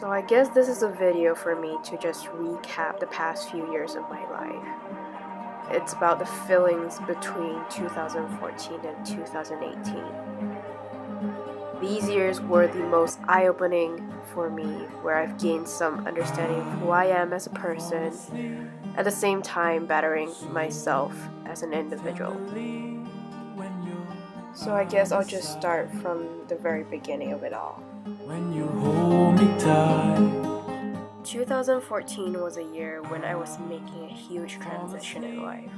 So I guess this is a video for me to just recap the past few years of my life. It's about the feelings between 2014 and 2018. These years were the most eye-opening for me, where I've gained some understanding of who I am as a person, at the same time bettering myself as an individual. So I guess I'll just start from the very beginning of it all. When you hold me tight. 2014 was a year when I was making a huge transition in life.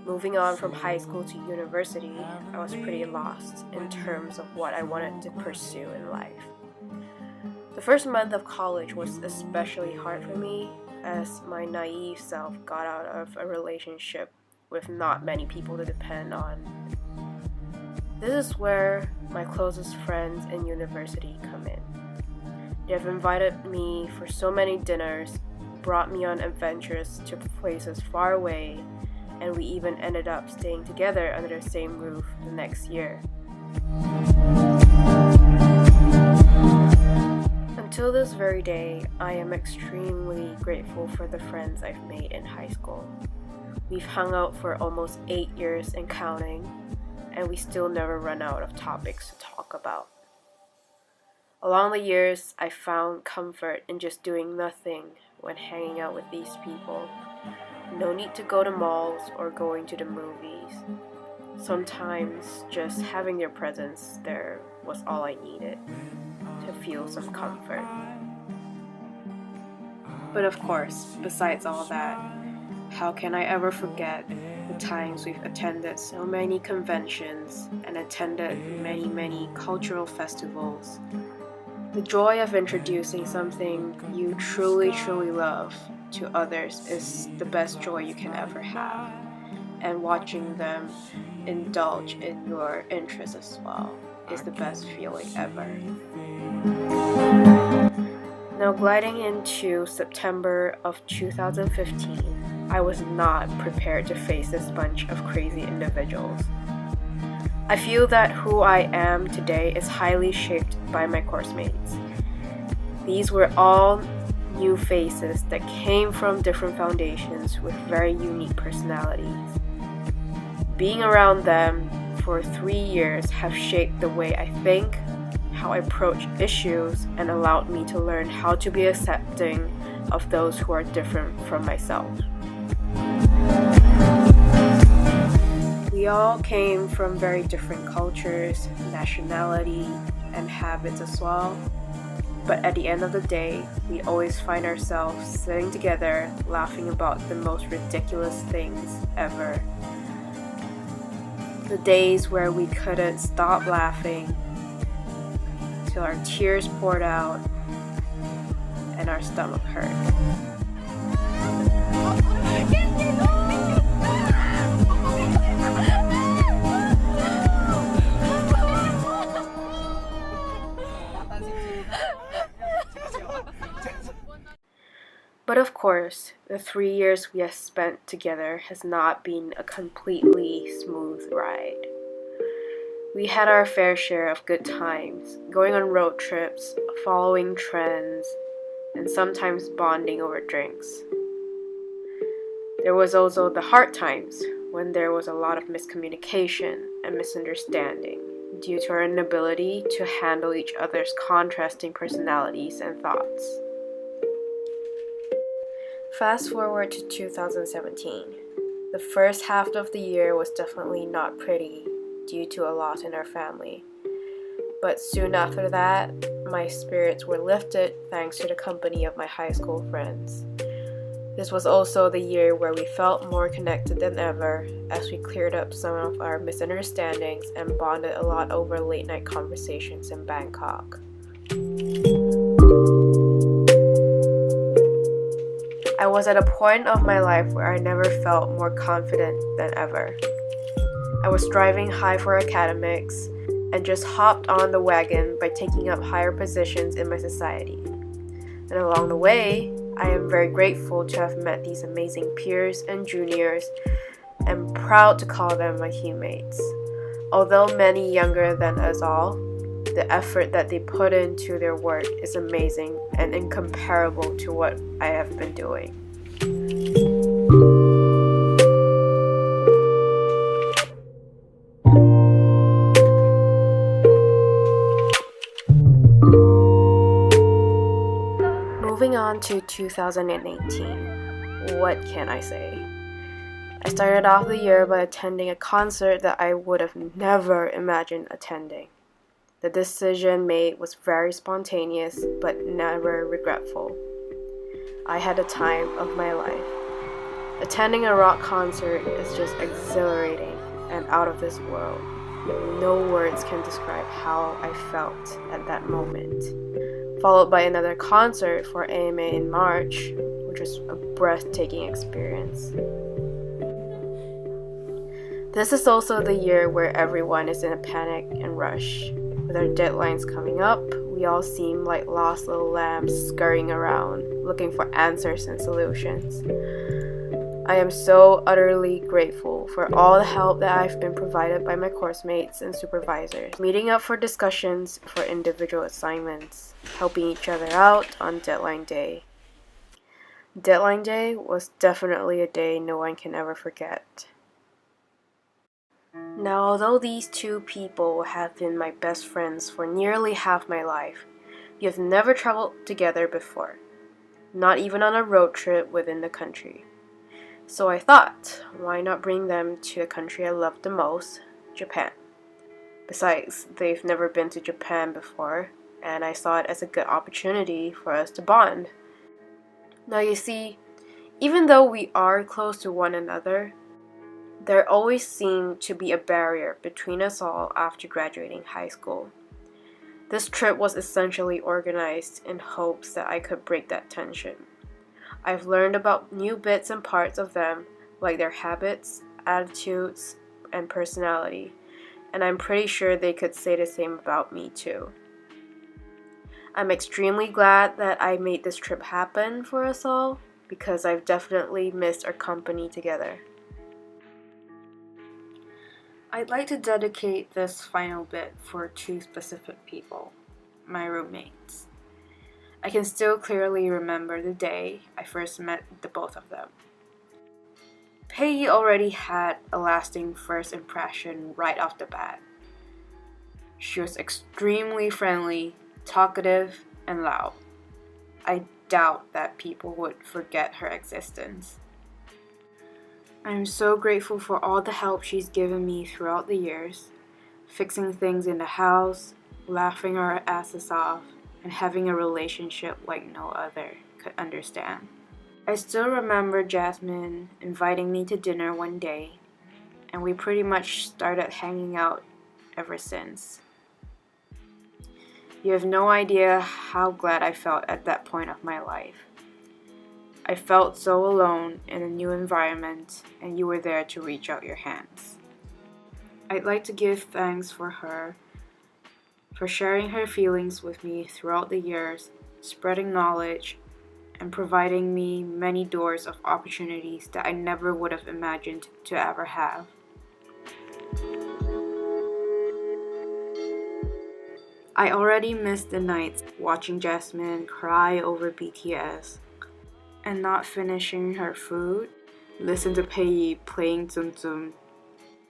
Moving on from high school to university, I was pretty lost in terms of what I wanted to pursue in life. The first month of college was especially hard for me, as my naive self got out of a relationship with not many people to depend on. This is where my closest friends in university come in. They have invited me for so many dinners, brought me on adventures to places far away, and we even ended up staying together under the same roof the next year. Until this very day, I am extremely grateful for the friends I've made in high school. We've hung out for almost 8 years and counting, and we still never run out of topics to talk about. Along the years, I found comfort in just doing nothing when hanging out with these people. No need to go to malls or going to the movies. Sometimes just having their presence there was all I needed to feel some comfort. But of course, besides all that, how can I ever forget the times we've attended so many conventions and attended many cultural festivals? The joy of introducing something you truly love to others is the best joy you can ever have, and watching them indulge in your interests as well is the best feeling ever. Now, gliding into September of 2015, I was not prepared to face this bunch of crazy individuals. I feel that who I am today is highly shaped by my course mates. These were all new faces that came from different foundations with very unique personalities. Being around them for 3 years have shaped the way I think, how I approach issues, and allowed me to learn how to be accepting of those who are different from myself. We all came from very different cultures, nationality, and habits as well. But at the end of the day, we always find ourselves sitting together, laughing about the most ridiculous things ever. The days where we couldn't stop laughing till our tears poured out and our stomach hurt. But of course, the 3 years we have spent together has not been a completely smooth ride. We had our fair share of good times, going on road trips, following trends, and sometimes bonding over drinks. There was also the hard times, when there was a lot of miscommunication and misunderstanding due to our inability to handle each other's contrasting personalities and thoughts. Fast forward to 2017. The first half of the year was definitely not pretty due to a loss in our family. But soon after that, my spirits were lifted thanks to the company of my high school friends. This was also the year where we felt more connected than ever, as we cleared up some of our misunderstandings and bonded a lot over late night conversations in Bangkok. I was at a point of my life where I never felt more confident than ever. I was striving high for academics and just hopped on the wagon by taking up higher positions in my society. And along the way, I am very grateful to have met these amazing peers and juniors, and proud to call them my teammates. Although many younger than us all, the effort that they put into their work is amazing and incomparable to what I have been doing. Moving on to 2018, what can I say? I started off the year by attending a concert that I would have never imagined attending. The decision made was very spontaneous, but never regretful. I had the time of my life. Attending a rock concert is just exhilarating and out of this world. No words can describe how I felt at that moment. Followed by another concert for AMA in March, which was a breathtaking experience. This is also the year where everyone is in a panic and rush. With our deadlines coming up, we all seem like lost little lambs scurrying around, looking for answers and solutions. I am so utterly grateful for all the help that I've been provided by my course mates and supervisors, meeting up for discussions for individual assignments, helping each other out on deadline day. Deadline day was definitely a day no one can ever forget. Now, although these two people have been my best friends for nearly half my life, we have never traveled together before, not even on a road trip within the country. So I thought, why not bring them to the country I love the most, Japan? Besides, they've never been to Japan before, and I saw it as a good opportunity for us to bond. Now you see, even though we are close to one another, there always seemed to be a barrier between us all after graduating high school. This trip was essentially organized in hopes that I could break that tension. I've learned about new bits and parts of them, like their habits, attitudes, and personality, and I'm pretty sure they could say the same about me too. I'm extremely glad that I made this trip happen for us all, because I've definitely missed our company together. I'd like to dedicate this final bit for two specific people, my roommates. I can still clearly remember the day I first met the both of them. Peggy already had a lasting first impression right off the bat. She was extremely friendly, talkative, and loud. I doubt that people would forget her existence. I'm so grateful for all the help she's given me throughout the years, fixing things in the house, laughing our asses off, and having a relationship like no other could understand. I still remember Jasmine inviting me to dinner one day, and we pretty much started hanging out ever since. You have no idea how glad I felt at that point of my life. I felt so alone in a new environment, and you were there to reach out your hands. I'd like to give thanks for her, for sharing her feelings with me throughout the years, spreading knowledge, and providing me many doors of opportunities that I never would have imagined to ever have. I already missed the nights watching Jasmine cry over BTS, and not finishing her food, listen to Pei playing Tsum Tsum,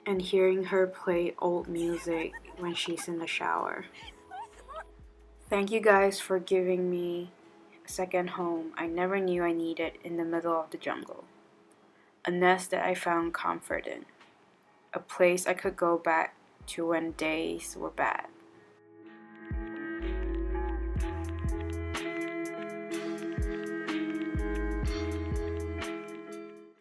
and hearing her play old music when she's in the shower. Thank you guys for giving me a second home I never knew I needed in the middle of the jungle. A nest that I found comfort in. A place I could go back to when days were bad.